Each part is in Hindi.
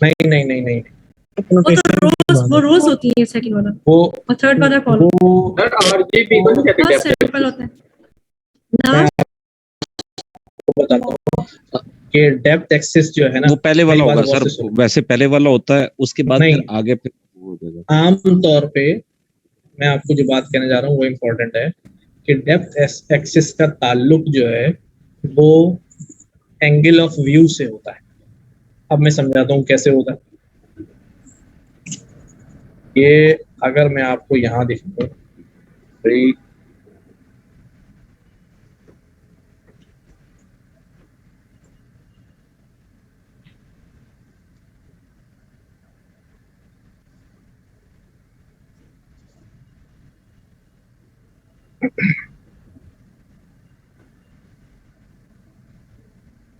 नहीं नहीं नहीं नहीं, वो रोज होती है सेकंड वाला, वो और थर्ड वाला कॉलम। वो और ये भी तो कहते हैं फर्स्ट डेप्थ सैंपल होता है ना। मैं आपको बताता हूँ कि डेप्थ एक्सिस जो है ना, वो पहले वाला मेरी बात होगा गौर से सर, सुनो। वैसे पहले वाला होता है, उसके बाद नहीं, फिर आगे फिर वो हो जाएगा। आम तौर पे मैं आपको जो बात कहने जा रहा हूँ वो इम्पोर्टेंट है कि डेप्थ एक्सिस का ताल्लुक जो है वो एंगल ऑफ व्यू से होता है। अब मैं समझाता हूँ कैसे होता है। ये अगर मैं आपको यहाँ दिखाऊं, भाई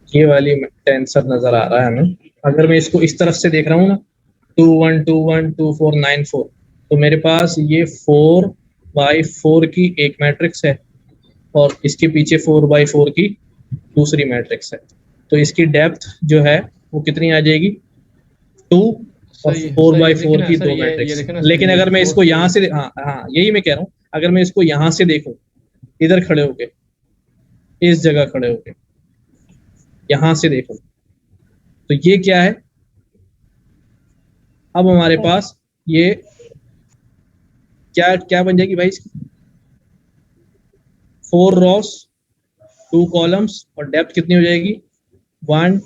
ये वाली टेंसर नजर आ रहा है हमें। अगर मैं इसको इस तरफ से देख रहा हूँ ना, 21212494, तो मेरे पास ये 4x4 की एक मैट्रिक्स है और इसके पीछे 4x4 की दूसरी मैट्रिक्स है। तो इसकी डेप्थ जो है वो कितनी आ जाएगी, 2 और 4x4 की दो मैट्रिक्स। लेकिन अगर मैं इसको यहाँ से यही मैं कह रहा हूँ, अगर मैं इसको यहाँ से देखूं, इधर खड़े होके, इस जगह खड़े होके यहाँ से देखो, तो ये क्या है, अब हमारे पास ये क्या क्या बन जाएगी भाई इसकी, 4 रॉस 2 कॉलम्स और डेप्थ कितनी हो जाएगी, 1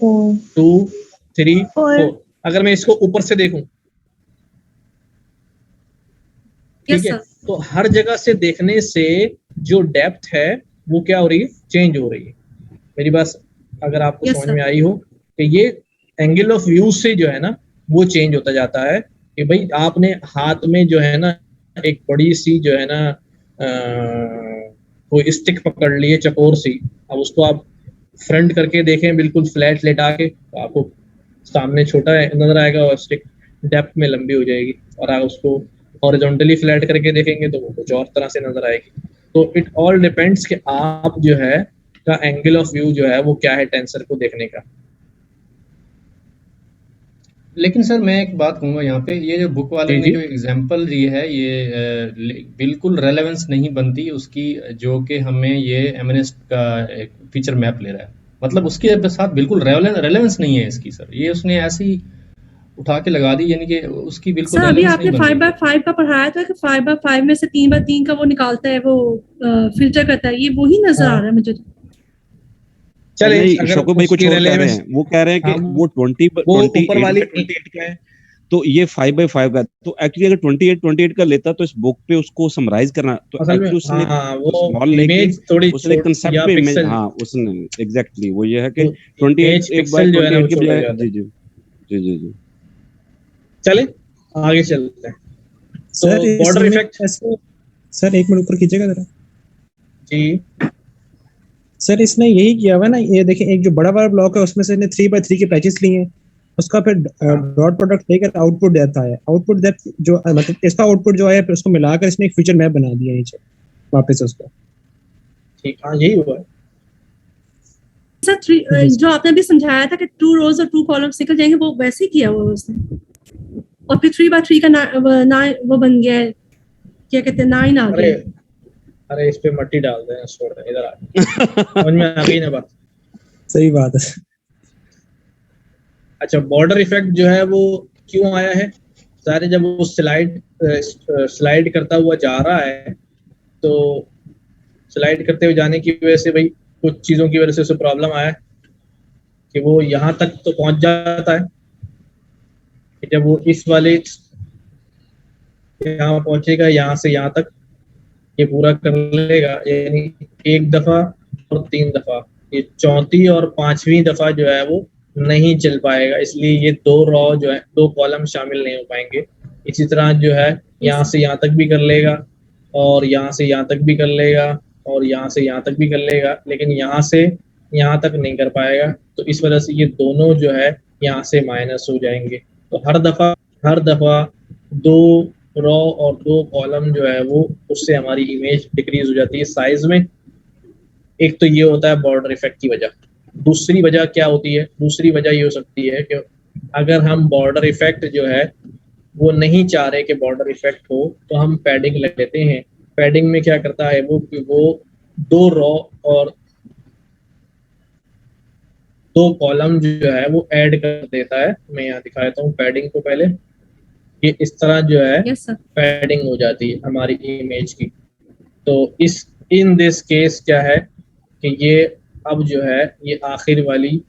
2 3 4। अगर मैं इसको ऊपर से देखूं, ठीक है, तो हर जगह से देखने से जो डेप्थ है वो क्या हो रही है, चेंज हो रही है। मेरी बात अगर आपको समझ में आई हो कि ये एंगल ऑफ व्यू से जो है ना वो चेंज होता जाता है कि भाई आपने हाथ में जो है ना एक बड़ी सी जो है ना कोई स्टिक पकड़ ली है चकोर सी, अब उसको आप फ्रंट करके देखें बिल्कुल फ्लैट लेटा के, तो आपको सामने छोटा नजर आएगा और स्टिक डेप्थ में लंबी हो जाएगी, और आप उसको हॉरिजॉन्टली फ्लैट करके देखेंगे तो वो कुछ और तरह से नजर आएगी। तो इट ऑल डिपेंड्स कि आप जो है का एंगल ऑफ व्यू जो है वो क्या है टेंसर को देखने का। लेकिन सर मैं एक बात कहूँगा यहाँ पे, ये जो बुक वाले ने जो एग्जांपल दी है ये बिल्कुल रेलेवेंस नहीं बनती उसकी, जो कि हमें ये एमएनएस का एक फीचर मैप ले रहा है, मतलब उसके साथ बिल्कुल रेलेवेंस नहीं है इसकी सर, ये उसने ऐसी उठा के लगा दी, यानी कि उसकी बिल्कुल सर अभी आपने 5x5 का पढ़ाया था कि 5x5 में से 3x3 का वो निकालता है, वो फिल्टर करता है, ये वही नजर आ रहा है मुझे। चले शोको भाई कुछ और कह रहे हैं, वो कह रहे हैं कि वो 28 का है तो ये 5x5 का, तो एक्चुअली अगर 28 का लेता तो इस बुक पे उसको समराइज करना, तो एक्चुअली उसने स्मॉल लेके उसने कांसेप्ट पे इमेज, हाँ उसने एग्जैक्टली वो ये है कि 28 के बजाय जी जी जी जी जी। चले आगे चलते हैं। सर बॉर्डर इफेक्ट, सर एक मिनट ऊपर कीजिएगा जरा जी। सर इसने यही किया हुआ ना, ये देखिए एक जो बड़ा वाला ब्लॉक है उसमें से इसने 3x3 के पैचेस लिए हैं, उसका फिर डॉट प्रोडक्ट लेकर आउटपुट डेप्थ आया, आउटपुट डेप्थ जो मतलब इसका आउटपुट जो आया फिर उसको मिलाकर इसने एक फीचर मैप बना दिया नीचे वापस उसका। ठीक, हाँ यही हुआ है सर। जो आपने अभी समझाया था कि 2 रोज और 2 कॉलम्स निकल जाएंगे, वो वैसे ही किया हुआ उसने, और फिर 3x3 का वो बन गया है, क्या कहते हैं 9 आ गया। अरे इस पे मट्टी डाल दें, छोड़ इधर आ, समझ में आ गई ना बात। सही बात है। अच्छा, बॉर्डर इफेक्ट जो है वो क्यों आया है, सारे जब वो स्लाइड करता हुआ जा रहा है तो स्लाइड करते हुए जाने की वजह से भाई कुछ चीजों की वजह से उसे प्रॉब्लम आया है कि वो यहाँ तक तो पहुंच जाता है कि जब वो इस वाले यहाँ पहुंचेगा, यहाँ से यहाँ तक ये पूरा कर लेगा, यानी 1 दफा और 3 दफा, ये 4थी और 5वीं दफा जो है वो नहीं चल पाएगा, इसलिए ये 2 रॉ जो है 2 कॉलम शामिल नहीं हो पाएंगे। इसी तरह जो है यहाँ से यहाँ तक भी कर लेगा और यहाँ से यहाँ तक भी कर लेगा और यहाँ से यहाँ तक भी कर लेगा, लेकिन यहाँ से यहाँ तक नहीं कर पाएगा, तो इस वजह से ये दोनों जो है यहाँ से माइनस हो जाएंगे। तो हर दफा 2 रॉ और 2 कॉलम जो है वो उससे हमारी इमेज डिक्रीज हो जाती है साइज में। एक तो ये होता है बॉर्डर इफेक्ट की वजह। दूसरी वजह क्या होती है, दूसरी वजह ये हो सकती है कि अगर हम बॉर्डर इफेक्ट जो है वो नहीं चाह रहे कि बॉर्डर इफेक्ट हो तो हम पैडिंग लग लेते हैं। पैडिंग में क्या करता है वो कि वो 2 रॉ और 2 कॉलम जो है वो ऐड कर देता है। मैं यहाँ दिखा देता हूँ पैडिंग को पहले। ये इस तरह जो है यस सर। पैडिंग हो जाती है हमारी इमेज की। तो इस इन दिस केस क्या है कि ये अब जो है ये आखिर वाली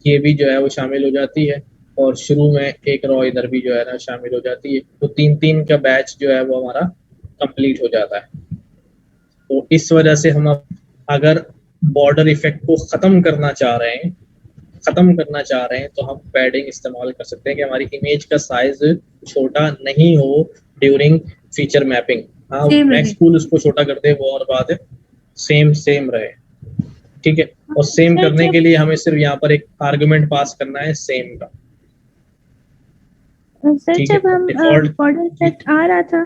ये भी जो है वो शामिल हो जाती है और शुरू में एक रॉ इधर भी जो है ना शामिल हो जाती है। तो 3-3 का बैच जो है वो हमारा कंप्लीट हो जाता है। तो इस वजह से हम अब अगर बॉर्डर इफेक्ट को ख़त्म करना चाह रहे हैं तो हम पैडिंग इस्तेमाल कर सकते हैं कि हमारी इमेज का साइज छोटा नहीं हो ड्यूरिंग फीचर मैपिंग। हाँ, मैक्स पूल उसको छोटा कर दे वो और बात है, सेम रहे, ठीक है। और सेम करने के लिए हमें सिर्फ यहाँ पर एक आर्गुमेंट पास करना है सेम का। सर जब हम बॉर्डर इफेक्ट आ रहा था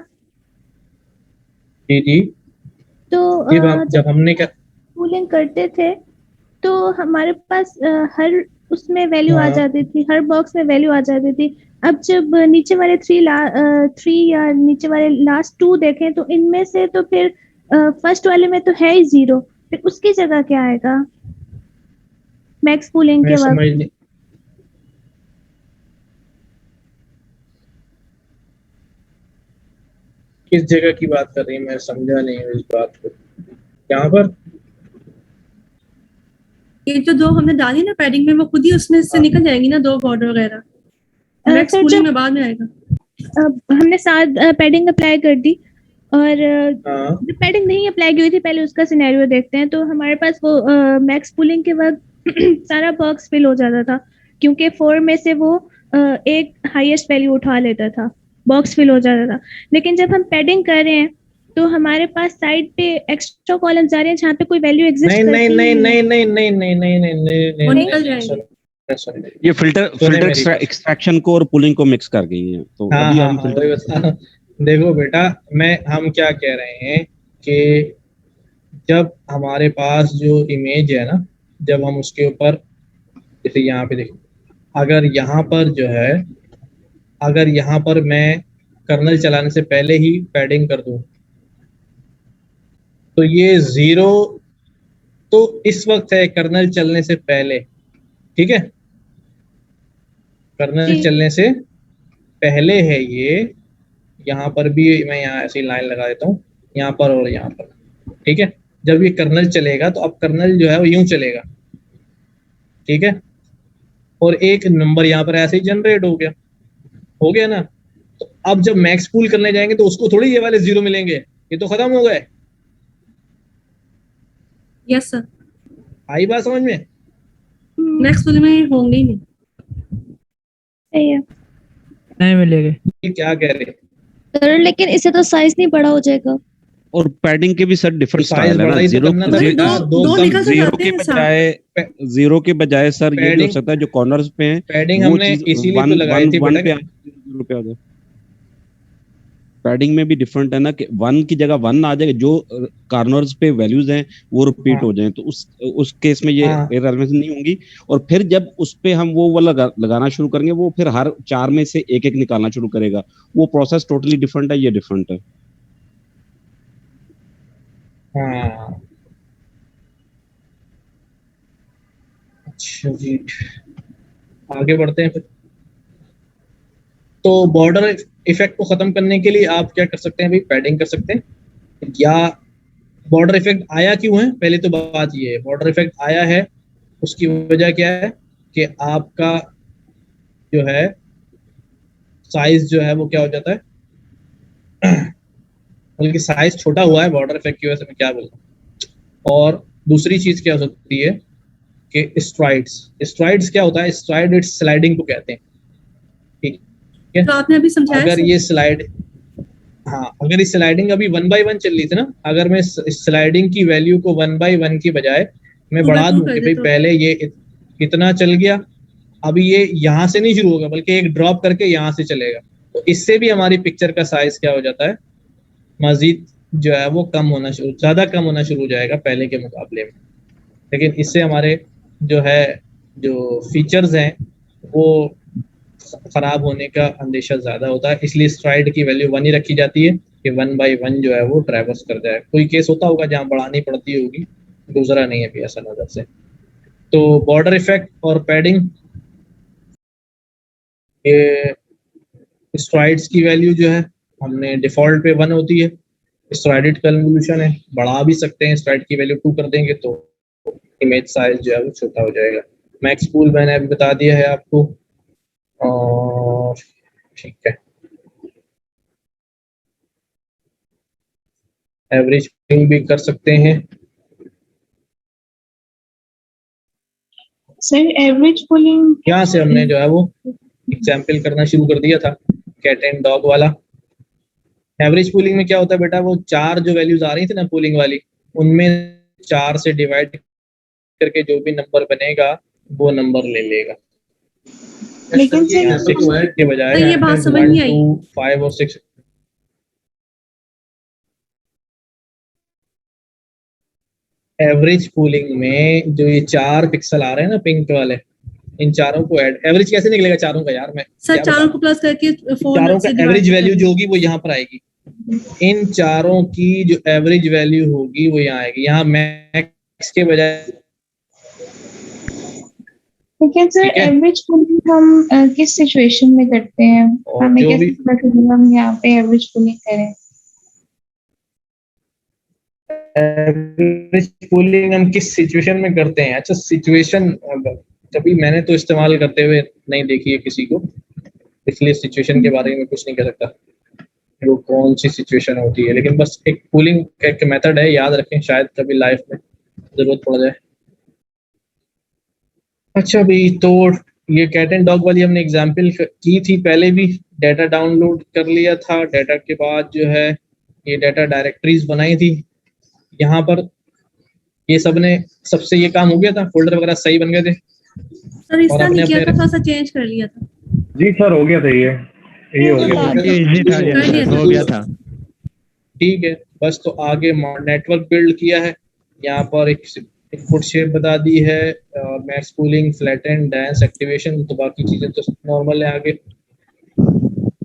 जी तो जब हमने क्या पूलिंग करते थे तो हमारे पास हर उसमें वैल्यू आ जाती थी, हर बॉक्स में वैल्यू आ जाती थी। अब जब नीचे वाले 3 या नीचे वाले लास्ट 2 देखें तो इनमें से तो फिर फर्स्ट वाले में तो है ही 0, फिर उसकी जगह क्या आएगा मैक्स पूलिंग के वक्त? किस जगह की बात कर रही है, मैं समझा नहीं इस बात को। यहाँ पर ये जो 2 हमने डाली ना पैडिंग में वो खुद ही उसमें से निकल जाएंगी ना 2 बॉर्डर वगैरह, मैक्स पूलिंग में बाद में आएगा। हमने 7 पैडिंग अप्लाई कर दी और जो पैडिंग नहीं अप्लाई की हुई थी पहले उसका सिनेरियो देखते हैं। तो हमारे पास वो मैक्स पूलिंग के वक्त सारा बॉक्स फिल हो जाता था क्योंकि 4 में से वो एक हाईएस्ट वैल्यू उठा लेता था, बॉक्स फिल हो जाता था। लेकिन जब हम पैडिंग कर रहे हैं तो हमारे पास साइड पे एक्स्ट्रा कॉलम्स आ रहे हैं जहाँ पे कोई वैल्यू एग्जिस्ट करती नहीं। ये फिल्टर एक्सट्रैक्शन को और पुलिंग को मिक्स कर गई है। तो अभी हम फिल्टर देखो बेटा, हम क्या कह रहे हैं कि जब हमारे पास जो इमेज है ना, जब हम उसके ऊपर जैसे यहाँ पे देखो, अगर यहाँ पर मैं कर्नल चलाने से पहले ही पैडिंग कर दूं तो ये 0 तो इस वक्त है कर्नल चलने से पहले, ठीक है। कर्नल चलने से पहले है ये। यहाँ पर भी मैं यहाँ ऐसी लाइन लगा देता हूँ, यहाँ पर और यहाँ पर, ठीक है। जब ये कर्नल चलेगा तो अब कर्नल जो है वो यूं चलेगा, ठीक है। और एक नंबर यहाँ पर ऐसे ही जनरेट हो गया ना। तो अब जब मैक्स पूल करने जाएंगे तो उसको थोड़ी ये वाले 0 मिलेंगे, ये तो खत्म हो गए। यस सर, आई बात समझ में? मैक्स पूल में होंगे ही नहीं, नहीं मिलेंगे। ये क्या कह रहे हैं सर? लेकिन इससे तो साइज नहीं बड़ा हो जाएगा। और पैडिंग के भी सर डिफरेंट स्टाइल है ना। 0 के बजाय सर ये भी हो सकता है जो कॉर्नर्स पे हैं पैडिंग हमने इसीलिए तो लगाई थी बेटा। पैडिंग में भी डिफरेंट है ना कि 1 की जगह 1 आ जाएगा, जो कॉर्नर्स पे वैल्यूज हैं वो रिपीट हो जाएं, तो उस केस में ये इररिलेवेंस नहीं होंगी। और फिर जब उस पे हम वो वाला लगाना शुरू करेंगे वो फिर हर 4 में से एक निकालना शुरू करेगा। वो प्रोसेस टोटली डिफरेंट है, ये डिफरेंट है। अच्छा जी, आगे बढ़ते हैं फिर। तो बॉर्डर इफेक्ट को खत्म करने के लिए आप क्या कर सकते हैं भाई? पैडिंग कर सकते हैं। या बॉर्डर इफेक्ट आया क्यों है? पहले तो बात ये है, बॉर्डर इफेक्ट आया है उसकी वजह क्या है कि आपका जो है साइज जो है वो क्या हो जाता है, बल्कि साइज छोटा हुआ है बॉर्डर इफेक्ट की वजह से, मैं क्या बोलूँ। और दूसरी चीज क्या हो सकती है कि स्ट्राइड्स क्या होता है? स्ट्राइड इट्स स्लाइडिंग को कहते हैं, ठीक है। तो आपने अभी समझाया अगर ये स्लाइडिंग अभी 1 by 1 चल रही थी ना, अगर मैं स्लाइडिंग की वैल्यू को 1 by 1 की बजाय मैं बढ़ा दूं कि भाई पहले ये इतना चल गया, अभी ये यहाँ से नहीं शुरू होगा बल्कि एक ड्रॉप करके यहाँ से चलेगा, तो इससे भी हमारी पिक्चर का साइज क्या हो जाता है, मजीद जो है वो ज्यादा कम होना शुरू हो जाएगा पहले के मुकाबले में। लेकिन इससे हमारे जो फीचर्स हैं वो खराब होने का अंदेशा ज्यादा होता है, इसलिए स्ट्राइड की वैल्यू 1 ही रखी जाती है कि 1/1 जो है वो ट्रैवर्स कर जाए। कोई केस होता होगा जहाँ बढ़ानी पड़ती होगी, दूसरा नहीं है भी ऐसा नजर से। तो बॉर्डर इफेक्ट और पैडिंग, ये स्ट्राइड्स की वैल्यू जो है हमने डिफॉल्ट पे 1 होती है। स्ट्राइडेड कन्वोल्यूशन है, बढ़ा भी सकते हैं, स्ट्राइड की वैल्यू 2 कर देंगे तो इमेज साइज जो है वो छोटा हो जाएगा। मैक्स पूल मैंने अभी बता दिया है आपको, और ठीक है। एवरेज भी कर सकते हैं। सर एवरेज पुलिंग यहाँ से हमने जो है वो एग्जाम्पल करना शुरू कर दिया था, कैट एंड डॉग वाला। एवरेज पुलिंग में क्या होता है बेटा, वो 4 जो वैल्यूज आ रही थी ना पुलिंग वाली, उनमें 4 से डिवाइड करके जो भी नंबर बनेगा वो नंबर ले लेगा। लेकिन सर 6 के बजाय ये बात समझ नहीं आई। 2, 5 और 6। एवरेज पूलिंग में जो ये 4 पिक्सल आ रहे हैं ना पिंक वाले, इन चारों को ऐड, एवरेज कैसे निकलेगा चारों का यार? मैं सर चारों को प्लस करके चारों का एवरेज वैल्यू जो होगी वो यहाँ पर आएगी। इन चारों की जो एवरेज वैल्यू होगी वो यहाँ आएगी, यहाँ मैक्स के बजाय। लेकिन सर एवरेज पुलिंग हम किस सिचुएशन में करते हैं? हमें कैसे पता चलेगा हम यहाँ पे एवरेज पुलिंग करें? एवरेज पुलिंग हम किस सिचुएशन में करते हैं? अच्छा, सिचुएशन कभी मैंने तो इस्तेमाल करते हुए नहीं देखी है किसी को, इसलिए सिचुएशन के बारे में कुछ नहीं कह सकता वो कौन सी सिचुएशन होती है। लेकिन बस एक पुलिंग एक मेथड है, याद रखें, शायद कभी लाइफ में जरूरत पड़ जाए। अच्छा भाई, तो ये कैट एंड डॉग वाली हमने एग्जाम्पल की थी पहले भी, डाटा डाउनलोड कर लिया था। डाटा के बाद जो है ये डाटा डायरेक्टरीज बनाई थी। यहाँ पर ये सब ने सबसे ये काम हो गया था, फोल्डर वगैरह सही बन गए थे। सर इसका नहीं किया था, थोड़ा सा चेंज कर लिया था। जी सर हो गया था, ये हो गया था। ठीक है, बस तो आगे नेटवर्क बिल्ड किया है। यहाँ पर एक फुट शेप बता दी है, max pooling, flatten, dance, activation, तो बाकी चीजें तो नॉर्मल है। आगे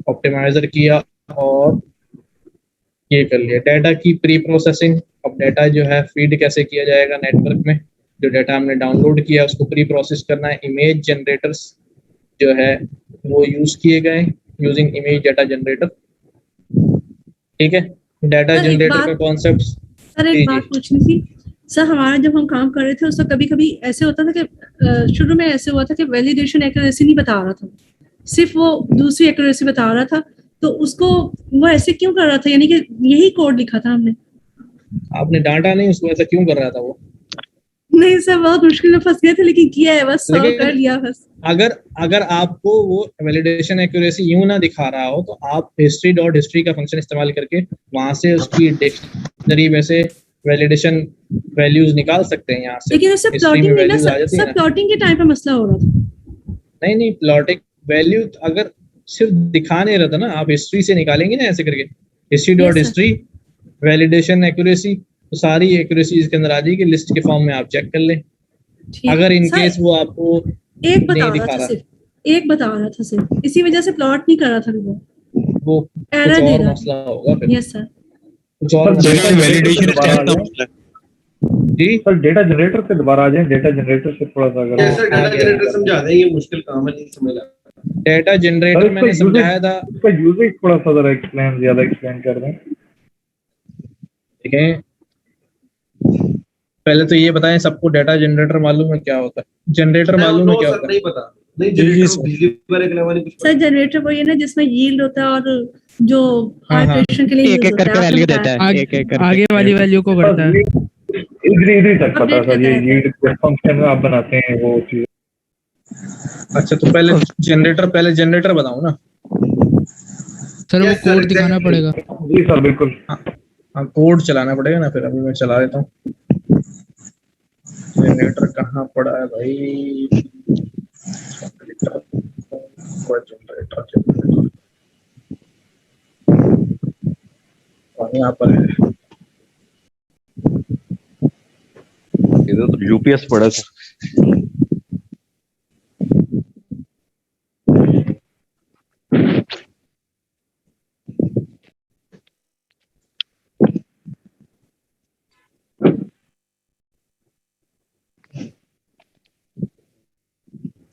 ऑप्टिमाइजर किया और ये कर लिया। डाटा की प्री प्रोसेसिंग, अब डाटा जो है फीड कैसे किया जाएगा नेटवर्क में, जो डाटा हमने डाउनलोड किया उसको प्री प्रोसेस करना है। इमेज जनरेटर्स जो है वो यूज किए गए यूजिंग इमेज डाटा जनरेटर। ठीक है, डाटा जनरेटर का कॉन्सेप्ट। सर एक बात पूछनी थी सर, हमारा जब हम काम कर रहे थे उसमें कभी कभी ऐसे होता था कि शुरू में ऐसे हुआ था कि वैलिडेशन एक्यूरेसी नहीं बता रहा था, सिर्फ वो दूसरी एक्यूरेसी बता रहा था। तो उसको वो ऐसे क्यों कर रहा था? यानी कि यही कोड लिखा था हमने। आपने डांटा नहीं उसको, ऐसा क्यों कर रहा था वो? नहीं सर, बहुत मुश्किल में फंस गए थे, लेकिन किया है, बस सॉल्व कर लिया बस। अगर आपको वो वैलिडेशन एक्यूरेसी यूं ना दिखा रहा हो तो आप history.history का फंक्शन इस्तेमाल करके वहां से उसकी डिक्शनरी में से वैलिडेशन वैल्यूज निकाल सकते हैं यहाँ से। लेकिन उससे प्लॉटिंग नहीं ना सर, प्लॉटिंग के टाइम पे मसला हो रहा था। नहीं, प्लॉटिंग वैल्यू अगर सिर्फ दिखा नहीं रहा था ना, आप हिस्ट्री से निकालेंगे ना ऐसे करके, history.history वैलिडेशन एक्यूरेसी, तो सारी एक्यूरेसी इसके अंदर आ जाएगी, लिस्ट के फॉर्म में आप चेक कर लें। अगर इन केस वो आपको एक बता रहा था, सिर्फ इसी वजह से प्लॉट नहीं कर रहा था वो एरर दे रहा मसला होगा फिर। यस सर, कुछ और वैलिडेशन जी सर, डेटा जनरेटर पे दोबारा आ जाए। डेटा जनरेटर से थोड़ा सा अगर सर डेटा जनरेटर समझा दें, ये मुश्किल काम है, नहीं समझ आता। डेटा जनरेटर मैंने समझाया था, इसका यूजेज थोड़ा सा जरा ज्यादा एक्सप्लेन कर दें। ठीक है, पहले तो ये बताएं सबको डाटा जनरेटर मालूम है क्या होता है? जनरेटर मालूम है क्या होता है? नहीं पता, नहीं जनरेटर बिजली वाले के अलावा नहीं कुछ। सर जनरेटर वो ये ना जिसमें यील्ड होता है और जो ऑपरेशन के लिए एक एक करके वैल्यू देता है, आगे वाली वैल्यू को बढ़ता है। इधर तक पता है सर, ये यील्ड फंक्शन आप बनाते हैं वो चीज। अच्छा, तो पहले जनरेटर बताऊं ना सर? वो कोड दिखाना पड़ेगा। जी सर बिल्कुल, हाँ कोड चलाना पड़ेगा ना, फिर अभी मैं चला देता हूँ। जनरेटर कहाँ पड़ा है भाई? यहाँ पर है, इधर तो यूपीएस पड़ा है।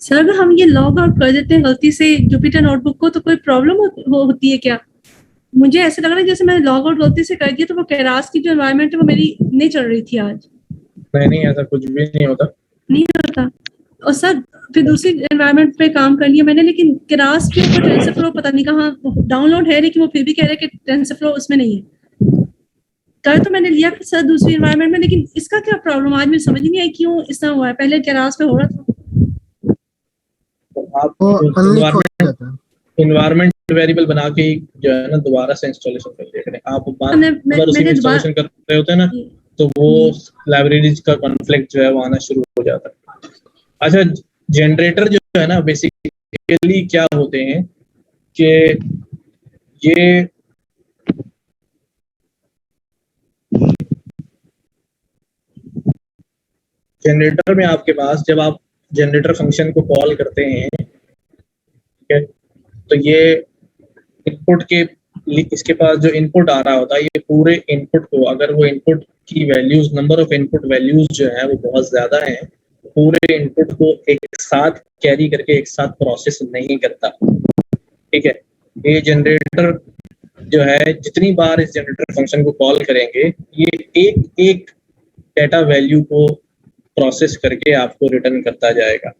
सर अगर हम ये लॉग आउट कर देते हैं गलती से जुपिटर नोटबुक को तो कोई प्रॉब्लम होती है क्या? मुझे ऐसे लग रहा है जैसे मैंने लॉग आउट गलती से कर दिया तो वो केरास की जो एनवायरनमेंट है वो मेरी नहीं चल रही थी आज। नहीं ऐसा कुछ भी नहीं होता। और सर फिर दूसरी एनवायरनमेंट पे काम कर लिया मैंने, लेकिन केरास के ऊपर टेंसरफ्लो पता नहीं कहाँ डाउनलोड है, लेकिन वो फिर भी कह रहे हैं कि टेंसरफ्लो उसमें नहीं है। कर तो मैंने लिया सर दूसरी एनवायरनमेंट में, लेकिन इसका क्या प्रॉब्लम आज मुझे समझ नहीं आई क्यों इस तरह हुआ है। पहले केरास पे हो रहा था। आप इन्वायरमेंट वेरिएबल बना के जो है ना दोबारा से इंस्टॉलेशन कर लिया करें। आप बार उसी में इंस्टॉलेशन कर रहे होते हैं ना तो वो लाइब्रेरीज का कॉन्फ्लिक्ट जो है वो आना शुरू हो जाता है। अच्छा, जनरेटर जो है ना बेसिकली क्या होते हैं कि ये जनरेटर में आपके पास जब आप जनरेटर फंक्शन को कॉल करते हैं, ठीक है, तो ये इनपुट के इसके पास जो इनपुट आ रहा होता है ये पूरे इनपुट को, अगर वो इनपुट की values number of input values जो है वो बहुत ज्यादा है, पूरे इनपुट को एक साथ कैरी करके एक साथ प्रोसेस नहीं करता। ठीक है, ये जनरेटर जो है जितनी बार इस जनरेटर फंक्शन को कॉल करेंगे ये एक एक डेटा वैल्यू को प्रोसेस करके आपको रिटर्न करता जाएगा।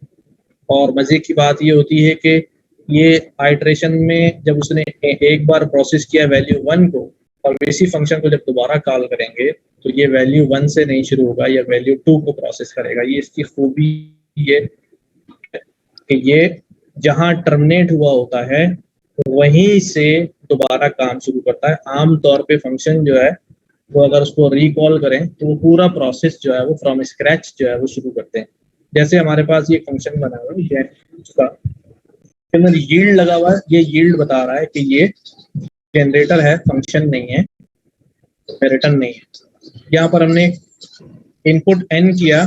और मजे की बात ये होती है कि ये आइटरेशन में जब उसने एक बार प्रोसेस किया वैल्यू 1 को, और इसी फंक्शन को जब दोबारा कॉल करेंगे तो ये वैल्यू 1 से नहीं शुरू होगा, या वैल्यू 2 को प्रोसेस करेगा। ये इसकी खूबी है कि ये जहां टर्मिनेट हुआ होता है वहीं से दोबारा काम शुरू करता है। आमतौर पे फंक्शन जो है वो अगर उसको रिकॉल करें तो वो पूरा प्रोसेस जो है वो फ्रॉम स्क्रैच जो है वो शुरू करते हैं। जैसे हमारे पास ये फंक्शन बना हुआ है उसका यील्ड लगा हुआ है, ये यील्ड बता रहा है कि ये जनरेटर है, फंक्शन नहीं है, रिटर्न नहीं है। यहाँ पर हमने इनपुट n किया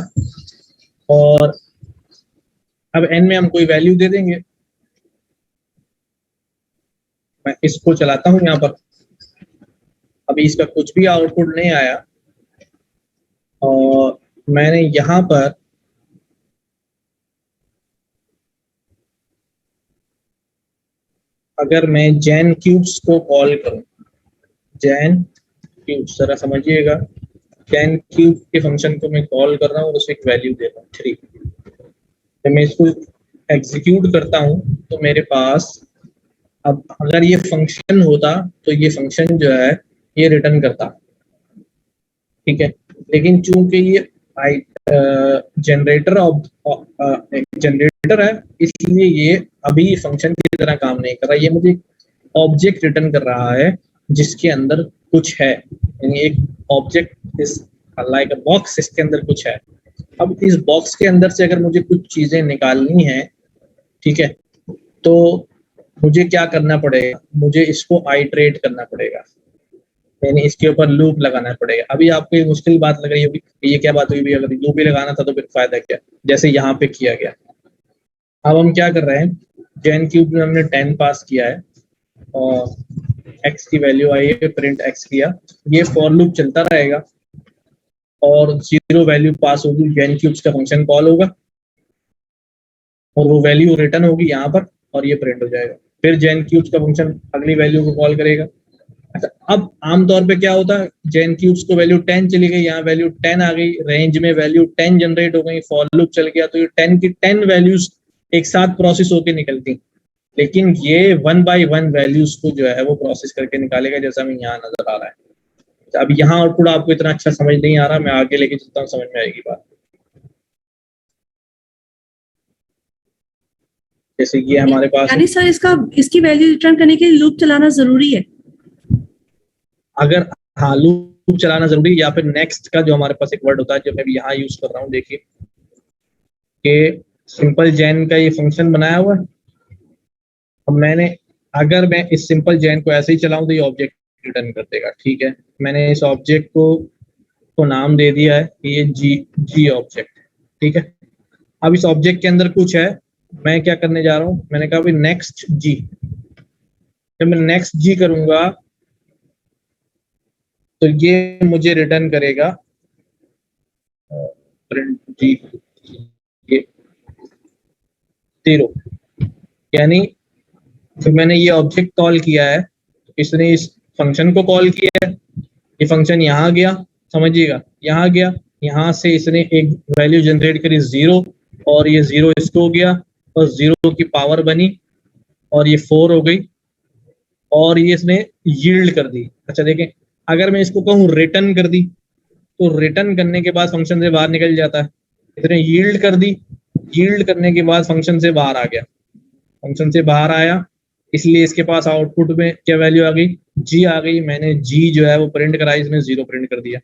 और अब n में हम कोई वैल्यू दे देंगे। मैं इसको चलाता हूं यहाँ पर, अभी इसका कुछ भी आउटपुट नहीं आया और मैंने यहाँ पर अगर मैं जैन क्यूब्स को कॉल करूं, जैन क्यूब्स जरा समझिएगा, जैन क्यूब के फंक्शन को मैं कॉल कर रहा हूँ और उसमें एक वैल्यू दे रहा हूँ 3। जब मैं इसको एग्जीक्यूट करता हूँ तो मेरे पास अब अगर ये फंक्शन होता तो ये फंक्शन जो है ये रिटर्न करता, ठीक है, लेकिन चूंकि ये जनरेटर है इसलिए ये अभी फंक्शन की तरह काम नहीं कर रहा। ये मुझे ऑब्जेक्ट रिटर्न कर रहा है जिसके अंदर कुछ है, यानी एक object is like a box, इसके अंदर कुछ है। अब इस बॉक्स के अंदर से अगर मुझे कुछ चीजें निकालनी है, ठीक है, तो मुझे क्या करना पड़ेगा, मुझे इसको आइटरेट करना पड़ेगा, यानी इसके ऊपर लूप लगाना पड़ेगा। अभी आपको ये मुश्किल बात लग रही होगी, ये क्या बात हुई भी, अगर लूप ही लगाना था तो फिर फायदा क्या, जैसे यहाँ पे किया गया। अब हम क्या कर रहे हैं, जैन क्यूब में हमने 10 पास किया है और x की वैल्यू आई है, प्रिंट x किया, ये फॉर लूप चलता रहेगा और 0 वैल्यू पास होगी, जैन क्यूब्स का फंक्शन कॉल होगा और वो वैल्यू रिटर्न होगी यहाँ पर और ये प्रिंट हो जाएगा। फिर जैन क्यूब्स का फंक्शन अगली वैल्यू को कॉल करेगा। अच्छा, अब आमतौर पे क्या होता है, जैन क्यूब्स को वैल्यू 10 चली गई, यहाँ वैल्यू 10 आ गई, रेंज में वैल्यू 10 जनरेट हो गई, फॉर लूप चल गया तो ये 10 की 10 वैल्यूज एक साथ प्रोसेस होकर निकलती, लेकिन ये 1 by 1 वैल्यूज को जो है वो प्रोसेस करके निकालेगा, जैसा हमें यहाँ नजर आ रहा है। अब यहाँ आउटपुट आपको इतना अच्छा समझ नहीं आ रहा, मैं आगे लेके चलता हूँ, समझ में आएगी बात। जैसे ये हमारे पास यानी सर इसकी वैल्यू रिटर्न करने के लिए लूप चलाना जरूरी है? अगर हाँ, लूप चलाना जरूरी, या फिर नेक्स्ट का जो हमारे पास एक वर्ड होता है जो मैं भी यहाँ यूज कर रहा हूँ, देखिए कि सिंपल जैन का ये फंक्शन बनाया हुआ है। अब अगर मैं इस सिंपल जैन को ऐसे ही चलाऊं तो ये ऑब्जेक्ट रिटर्न कर देगा, ठीक है। मैंने इस ऑब्जेक्ट को नाम दे दिया है कि ये जी ऑब्जेक्ट, ठीक है। अब इस ऑब्जेक्ट के अंदर कुछ है, मैं क्या करने जा रहा हूँ, मैंने कहा भाई नेक्स्ट जी। जब मैं नेक्स्ट जी करूंगा तो ये मुझे रिटर्न करेगा प्रिंट जी, 0, यानी जब मैंने ये ऑब्जेक्ट कॉल किया है तो इसने इस फंक्शन को कॉल किया है, ये फंक्शन यहाँ गया, समझिएगा यहाँ गया, यहाँ से इसने एक वैल्यू जनरेट करी 0 और ये 0 इसको गया और 0 की पावर बनी और ये 4 हो गई और ये इसने यील्ड कर दी। अच्छा देखें, अगर मैं इसको कहूँ रिटर्न कर दी तो रिटर्न करने के बाद फंक्शन से बाहर निकल जाता है। इसने यील्ड कर दी, यील्ड करने के बाद फंक्शन से बाहर आ गया, फंक्शन से बाहर आया, इसलिए इसके पास आउटपुट में क्या वैल्यू आ गई, जी आ गई। मैंने जी जो है वो प्रिंट कराई, इसने 0 प्रिंट कर दिया।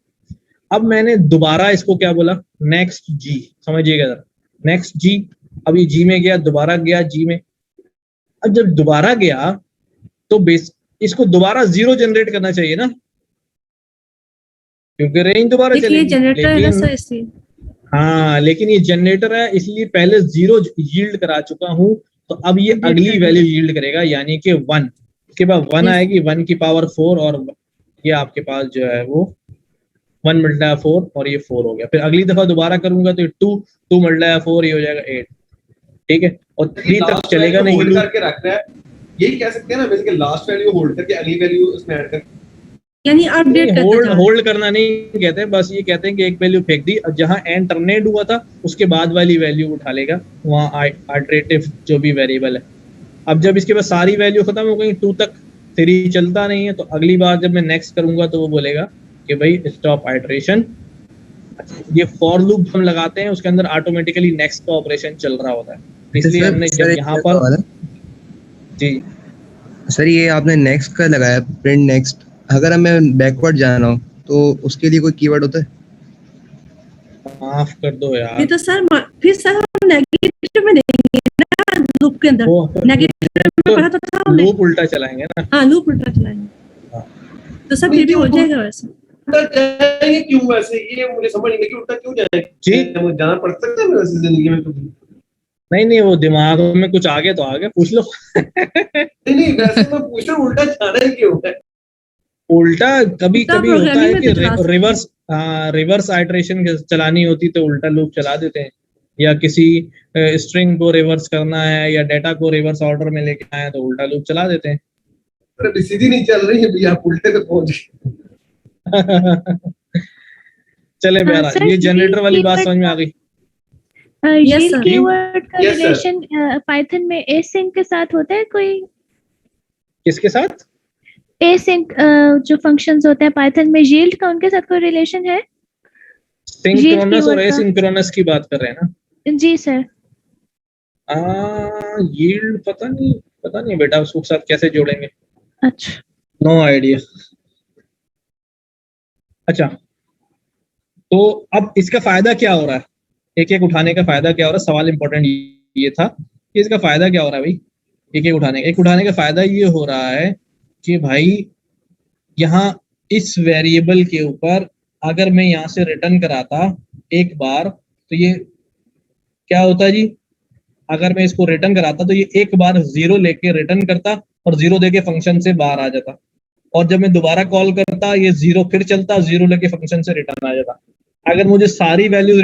अब मैंने दोबारा इसको क्या बोला, नेक्स्ट जी, समझिएगा जरा, नेक्स्ट जी। अब ये जी में गया, दोबारा गया जी में। अब जब दोबारा गया तो बेस इसको दोबारा 0 जनरेट करना चाहिए ना, क्योंकि रेंज दोबारा चलेगी। लेकिन हाँ, लेकिन ये जनरेटर है इसलिए पहले 0 यील्ड करा चुका हूँ, तो अब ये अगली वैल्यू यील्ड करेगा यानी कि 1। उसके बाद 1 आएगी, 1 की पावर 4 और ये आपके पास जो है वो 1 मल्टीप्लाई 4 और ये 4 हो गया। फिर अगली दफा दोबारा करूंगा तो 2 मल्टीप्लाई 4 ये हो जाएगा 8, ठीक है। और 3 तक चलेगा नहीं, होल्ड करके रख रहा है, यही कह सकते हैं ना बेसिकली, लास्ट वैल्यू होल्ड करके अगली वैल्यू उसमें ऐड कर, यानी अपडेट होल्ड करना नहीं कहते, बस ये कहते हैं कि एक वैल्यू फेंक दी, अब जहां एंड टर्मिनेट हुआ था उसके बाद वाली वैल्यू उठा लेगा, वहां आइटरेटिव जो भी वेरिएबल है। अब जब इसके पास सारी वैल्यू खत्म हो गई, 2 तक 3 चलता नहीं है, तो अगली बार जब मैं नेक्स्ट करूंगा तो वो बोलेगा कि भाई स्टॉप आइटरेशन। ये फॉर लूप हम लगाते हैं, उसके अंदर ऑटोमेटिकली नेक्स्ट का ऑपरेशन चल रहा होता है, इसलिए हमने जब यहाँ पर जी सर ये आपने नेक्स्ट का लगाया, प्रिंट नेक्स्ट, अगर हमें बैकवर्ड जाना हो तो उसके लिए कोई कीवर्ड होता है? माफ कर दो यार, ये तो सर फिर सर हम नेगेटिव में देंगे ना, लूप के अंदर नेगेटिव में पढ़ा तो था, लूप उल्टा चलाएंगे ना। हाँ, लूप उल्टा चलाएंगे तो सब फिर भी हो जाएगा वैसे। उल्टा जाएंगे क्यों वैसे, ये मुझे समझ नहीं, कि उल्टा क्यों जाएंगे जी, मुझे जाना पड़ सकता है वैसे जिंदगी में कभी? नहीं, वो दिमाग में कुछ आगे तो आगे पूछ लो। नहीं वैसे मैं पूछ रहा हूँ उल्टा जाना है क्यों है? उल्टा कभी कभी होता है कि रिवर्स आइटरेशन चलानी होती तो उल्टा लूप चला देते हैं, या किसी स्ट्रिंग को रिवर्स करना है या डेटा को रिवर्स ऑर्डर में लेके आए तो उल्टा लूप चला देते हैं। अरे सीधी नहीं चल रही है भैया, आप उल्टे पे पहुंच गए। चले प्यारा, ये जनरेटर वाली बात समझ में आ गई। यस सर, कीवर्ड का रिलेशन पाइथन में एसिंक के साथ होता है कोई? किसके साथ? एसिंक जो फंक्शंस होते हैं पाइथन में, यील्ड का उनके साथ कोई रिलेशन है? सिंक्रोनस और एसिंक्रोनस की बात कर रहे हैं ना? जी सर। यील्ड पता नहीं बेटा, उसको साथ कैसे जोड़ेंगे? अच्छा, नो आइडिया। अच्छा, तो अब इसका फायदा क्या हो रहा है, एक एक उठाने का फायदा क्या हो रहा है? सवाल इंपॉर्टेंट ये था कि इसका फायदा क्या हो रहा है भाई, एक एक उठाने का फायदा ये हो रहा है कि भाई यहाँ इस वेरिएबल के ऊपर अगर मैं यहाँ से रिटर्न कराता एक बार तो ये क्या होता जी, अगर मैं इसको रिटर्न कराता तो ये एक बार 0 लेके रिटर्न करता और 0 देके फंक्शन से बाहर आ जाता, और जब मैं दोबारा कॉल करता ये 0 फिर चलता, 0 लेके फंक्शन से रिटर्न आ जाता। अगर मुझे सारी वैल्यू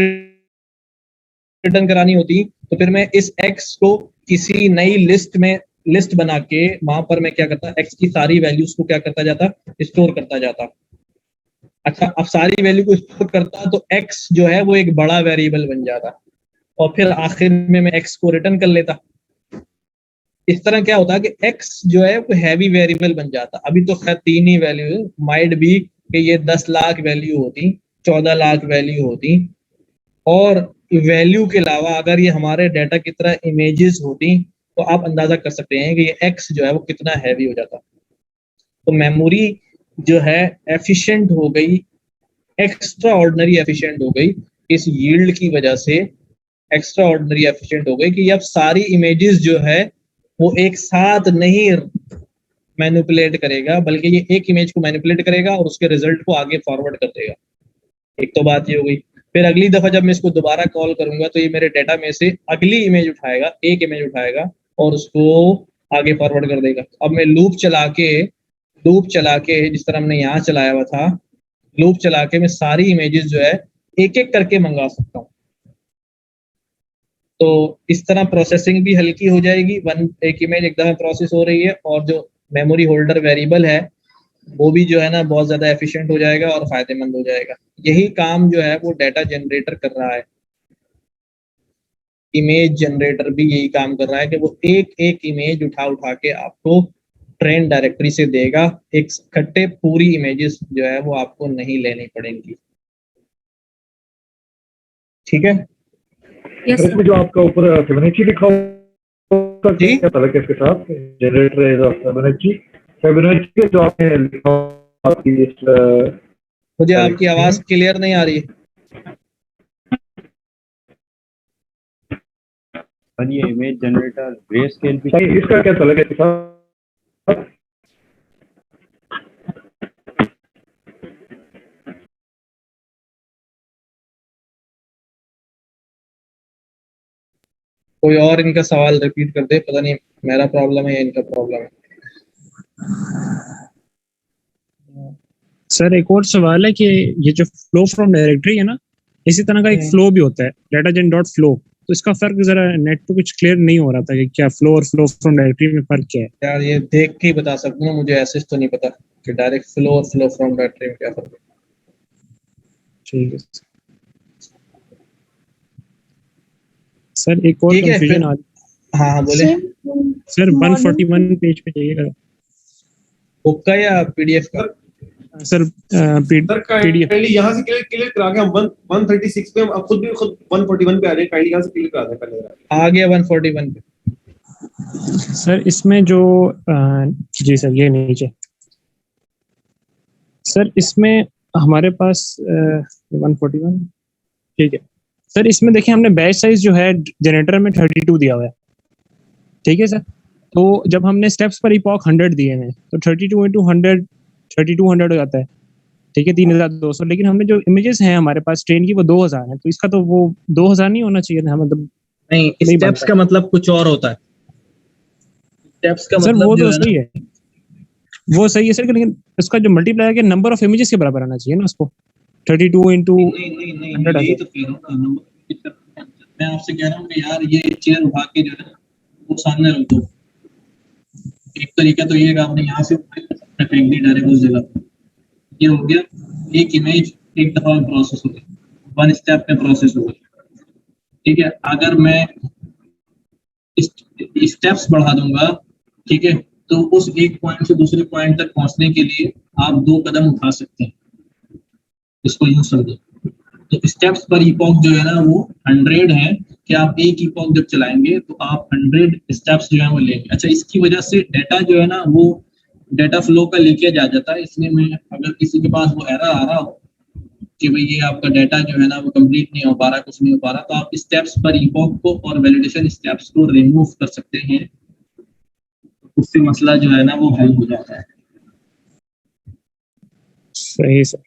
रिटर्न करानी होती तो फिर मैं इस x को किसी नई लिस्ट बना के वहां पर मैं क्या करता, x की सारी वैल्यूज को क्या करता जाता, स्टोर करता जाता। अच्छा, अब सारी वैल्यू को स्टोर करता तो x जो है वो एक बड़ा वेरिएबल बन जाता और फिर आखिर में मैं x को रिटर्न कर लेता। इस तरह क्या होता कि x जो है वो हैवी वेरिएबल बन जाता। अभी तो खैर 3 ही वैल्यू, माइट बी कि ये 10 लाख वैल्यू होती, 14 लाख वैल्यू होती, और वैल्यू के अलावा अगर ये हमारे डाटा की तरह इमेजेस होती तो आप अंदाजा कर सकते हैं कि ये x जो है वो कितना हैवी हो जाता। तो मेमोरी जो है एफिशिएंट हो गई, एक्स्ट्रा ऑर्डिनरी एफिशिएंट हो गई इस यील्ड की वजह से, एक्स्ट्रा ऑर्डिनरी एफिशिएंट हो गई कि अब सारी इमेजेस जो है वो एक साथ नहीं मैनिपुलेट करेगा, बल्कि ये एक इमेज को मैनिपुलेट करेगा और उसके रिजल्ट को आगे फॉरवर्ड कर देगा। एक तो बात ये हो गई। फिर अगली दफा जब मैं इसको दोबारा कॉल करूंगा तो ये मेरे डाटा में से अगली इमेज उठाएगा, एक इमेज उठाएगा और उसको आगे फॉरवर्ड कर देगा। अब मैं लूप चला के जिस तरह हमने यहाँ चलाया हुआ था, लूप चला के मैं सारी इमेजेस जो है एक एक करके मंगा सकता हूँ। तो इस तरह प्रोसेसिंग भी हल्की हो जाएगी, एक इमेज एक दफा प्रोसेस हो रही है, और जो मेमोरी होल्डर वेरिएबल है वो भी जो है ना बहुत ज्यादा एफिशिएंट हो जाएगा और फायदेमंद हो जाएगा। यही काम जो है वो डाटा जनरेटर कर रहा है, इमेज जनरेटर भी यही काम कर रहा है कि वो एक एक इमेज उठा के आपको ट्रेन डायरेक्टरी से देगा, एक इकट्ठे पूरी इमेजेस जो है वो आपको नहीं लेनी पड़ेंगी। ठीक है। इसमें जो आपका ऊपर फिबोनाची लिखा होगा क्या तलक इसके साथ जनरेटर इज ऑफ फिबोनाची के जो आपने लिखा आपकी मुझे आपकी आवाज क्लियर नहीं आ रही है। ये इमेज जनरेटर ग्रे स्केल भी इसका क्या तलक है इसके साथ? कोई और इनका सवाल रिपीट कर दे, पता नहीं मेरा प्रॉब्लम है या इनका प्रॉब्लम है। सर एक और सवाल है कि ये जो फ्लो फ्रॉम डायरेक्टरी है ना, इसी तरह का एक फ्लो भी होता है, डाटाजन डॉट फ्लो, तो इसका फर्क जरा नेट पे कुछ क्लियर नहीं हो रहा था कि क्या फ्लो और फ्लो फ्रॉम डायरेक्टरी में फर्क क्या है। यार ये देख के ही बता सकता हूँ, मुझे ऐसे तो नहीं पता कि डायरेक्ट फ्लो और फ्लो फ्रॉम डायरेक्टरी में क्या फर्क है। ठीक है सर, एक और कंफ्यूजन आ हाँ बोले सर। 141 पेज पे चाहिएगा बुक का या पीडीएफ का? सर पीडीएफ यहाँ से क्लियर करा के हम 136 पे, हम अब खुद 141 पे आ रहे हैं, काइंडली यहाँ से क्लियर करा दें पहले। आ गया 141 पे। सर इसमें जो जी सर ये नीचे सर, इसमें हमारे पास 141 ठीक है सर। इसमें देखिए हमने बैच साइज जो है जनरेटर में 32 दिया हुआ है, ठीक है सर। तो जब हमने स्टेप्स पर इपॉक 100 दिए हैं तो 32 into 100 3200 हो जाता है, ठीक है 3200। लेकिन हमने जो इमेजेस हैं हमारे पास ट्रेन की वो 2000 है, तो इसका तो वो 2000 नहीं होना चाहिए था, मतलब नहीं स्टेप्स का मतलब कुछ और होता है। स्टेप्स का सर मतलब वो तो सही है, वो सही है सर, लेकिन उसका जो मल्टीप्लाई के नंबर ऑफ इमेजेस के बराबर आना चाहिए ना उसको। 32 into 100 यही तो कह रहा हूँ ना, मैं आपसे कह रहा हूँ कि यार ये चेयर उठा के जो है वो सामने रख दो। एक तरीका तो ये है आपने यहाँ से फेंक दी डायरेक्ट उस जगह, ये हो गया एक इमेज एक दफा प्रोसेस हो गई, वन स्टेप में प्रोसेस हो गई। ठीक है, अगर मैं स्टेप्स बढ़ा दूंगा, ठीक है, तो उस एक पॉइंट से दूसरे पॉइंट तक पहुंचने के लिए आप 2 कदम उठा सकते हैं, इसको यूं समझो। तो स्टेप्स पर इपॉक जो है ना वो 100 है कि आप एक इपॉक जब चलाएंगे तो आप 100 स्टेप्स जो है वो लेंगे। अच्छा, इसकी वजह से डाटा जो है ना वो डाटा फ्लो का लीकेज आ जाता है। इसलिए मैं अगर किसी के पास वो एरर आ रहा हो कि भाई ये आपका डाटा जो है ना वो कंप्लीट नहीं हो पा रहा, कुछ नहीं हो पा रहा, तो आप स्टेप्स पर इपॉक को और वैलिडेशन स्टेप्स को रिमूव कर सकते हैं, उससे मसला जो है ना वो हल हो जाता है। सही सर।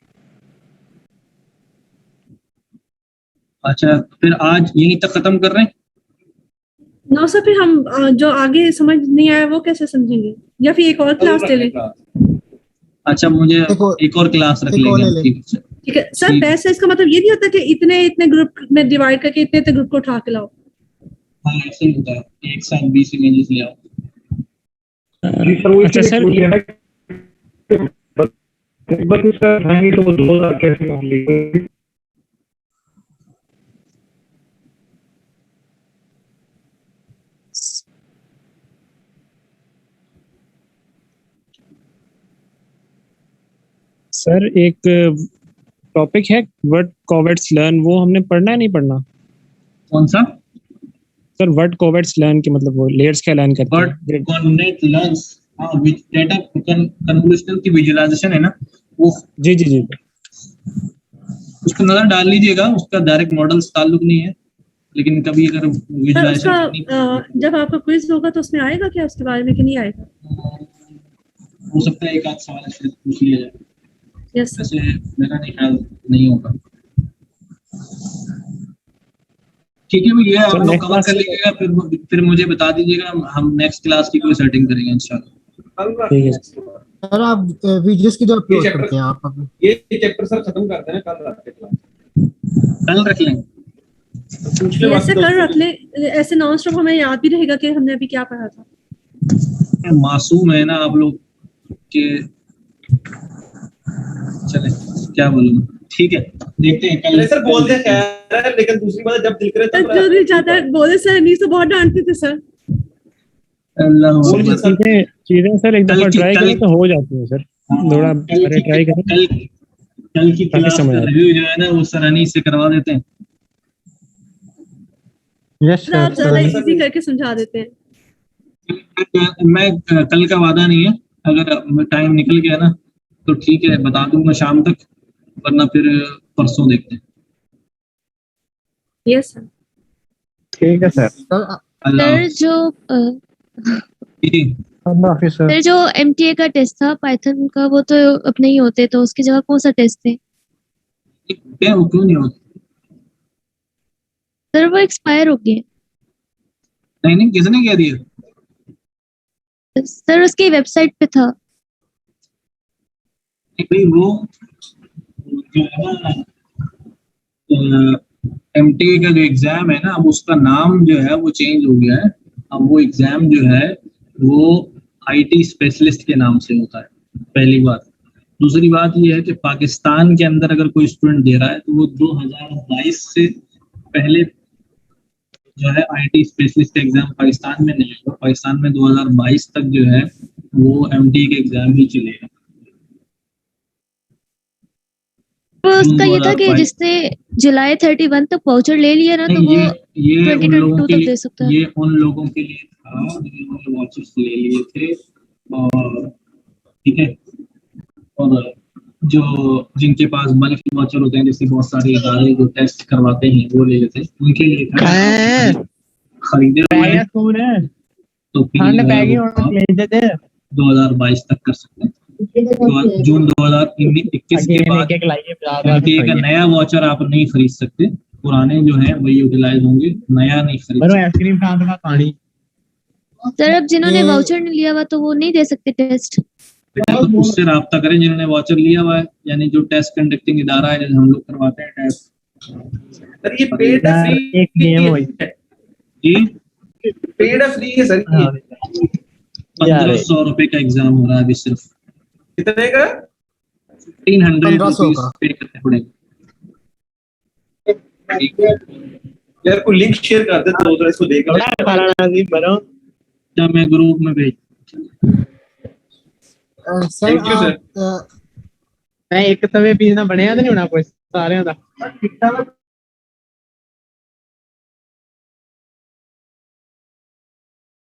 अच्छा, फिर आज यहीं तक खत्म कर रहे हैं ना सर? फिर हम जो आगे समझ नहीं आया वो कैसे समझेंगे, या फिर एक और क्लास ले लें? अच्छा, मुझे एक और क्लास रख लेंगे। ठीक है सर। बैच साइज का मतलब ये नहीं होता कि इतने इतने ग्रुप में डिवाइड करके इतने इतने ग्रुप को उठा के लाओ? हाँ ऐसे ही होता है, एक साथ 20 इमेजेस ले आओ। अच्छा सर, बस इसका नहीं तो 2000 कैसे होंगे? सर एक टॉपिक है वर्ड कॉवेट्स लर्न, वो हमने पढ़ना है नहीं पढ़ना? कौन सा सर? वर्ड कॉवेट्स लर्न के मतलब वो लेयर्स क्या लर्न करते हैं? वर्ड कॉन्नेट लर्न्स, हां, विच डाटा कन्वोल्यूशनल की विजुअलाइजेशन है ना वो। जी जी जी, उसको नजर डाल लीजिएगा, उसका डायरेक्ट मॉडल से ताल्लुक नहीं है, लेकिन कभी अगर विजुअलाइजेशन जब आपका क्विज होगा तो उसमें आएगा क्या उसके बारे में कि नहीं आएगा? हो सकता है एक आध सवाल शायद पूछ लिया जाए। यस वैसे मेरा नहीं ख्याल नहीं होगा। ठीक है भैया, आप लोग कवर कर लीजिएगा, फिर मुझे बता दीजिएगा, हम नेक्स्ट क्लास की कोई सेटिंग करेंगे इंशाल्लाह। ठीक है सर। आप वीडियोस की जो अपलोड करते हैं आप, ये चैप्टर सर खत्म करते हैं कल रात के क्लास, कल रख लेंगे। ये ऐसे कर रख ले, ऐसे नॉन स्टॉप हमें याद भी रहेगा कि हमने अभी क्या पढ़ा था। मासूम है ना आप लोग के, चले क्या बोलूं, ठीक है देखते हैं कल। सर बोलते हैं खैर है, लेकिन दूसरी बात जब दिल करे तब जो भी चाहता है बोले सर, नहीं तो बहुत डांटते थे सर। चीजें सर एक दफा ट्राई करें तो हो जाती है सर, थोड़ा ट्राई करें। कल की क्लास का रिव्यू जो है ना वो सराहनीय से करवा देते हैं। यस सर, आप ज्यादा इजी करके समझा देते हैं। मैं कल का वादा नहीं है, अगर टाइम निकल गया ना तो ठीक है बता दूंगा शाम तक, वरना फिर परसों देखते हैं। यस सर, ठीक है सर। सर जो MTA का टेस्ट था पाइथन का, वो तो अब नहीं होते, तो उसकी जगह कौन सा टेस्ट थे? क्या वो क्यों नहीं होते? सर वो एक्सपायर हो गए। नहीं किसने कह दिया? सर उसकी वेबसाइट पे था। भाई वो जो है ना MTA का जो एग्जाम है ना, अब उसका नाम जो है वो चेंज हो गया है। अब वो एग्जाम जो है वो IT स्पेशलिस्ट के नाम से होता है, पहली बात। दूसरी बात ये है कि पाकिस्तान के अंदर अगर कोई स्टूडेंट दे रहा है तो वो 2022 से पहले जो है IT स्पेशलिस्ट एग्जाम पाकिस्तान में नहीं होगा। पाकिस्तान में 2022 तक जो है वो MTA के एग्जाम ही चलेगा। तो उसका ये था कि जिसने जुलाई 31 तक वाउचर ले लिया ना, तो वो ये 2022 तक दे सकता है। ये उन लोगों के लिए था जिन्होंने वाउचर्स ले लिए थे, और ठीक है, और जो जिनके पास बल्क वाउचर होते हैं, जैसे बहुत सारे इदारे जो टेस्ट करवाते हैं वो ले लेते हैं, उनके लिए खरीदे हुए हैं, तो फिर 2022 तक कर सकते हैं। तो जून 2021 के बाद MTA का नया वाउचर आप नहीं खरीद सकते, पुराने जो है वही यूटिलाइज होंगे, नया नहीं खरीद सकते। सर अब जिन्होंने वाउचर नहीं लिया हुआ तो वो नहीं दे सकते टेस्ट? तो उससे राब्ता करें जिन्होंने वाउचर लिया हुआ है, यानी जो टेस्ट कंडक्टिंग इदारा है, जैसे हम लोग करवाते हैं टेस्ट। सर ये पेड है फ्री? एक गेम हुई जी पेड है फ्री है सर? 1500 रुपए का एग्जाम हो रहा है अभी सिर्फ। कितने का? 300 रुपीज पे करने पड़ेंगे। यार को लिंक शेयर कर दे तो उधर इसको देख ले। जब मैं ग्रुप में भेज सर मैं एक तवे पीस ना बनया तो नहीं होना कोई सारे दा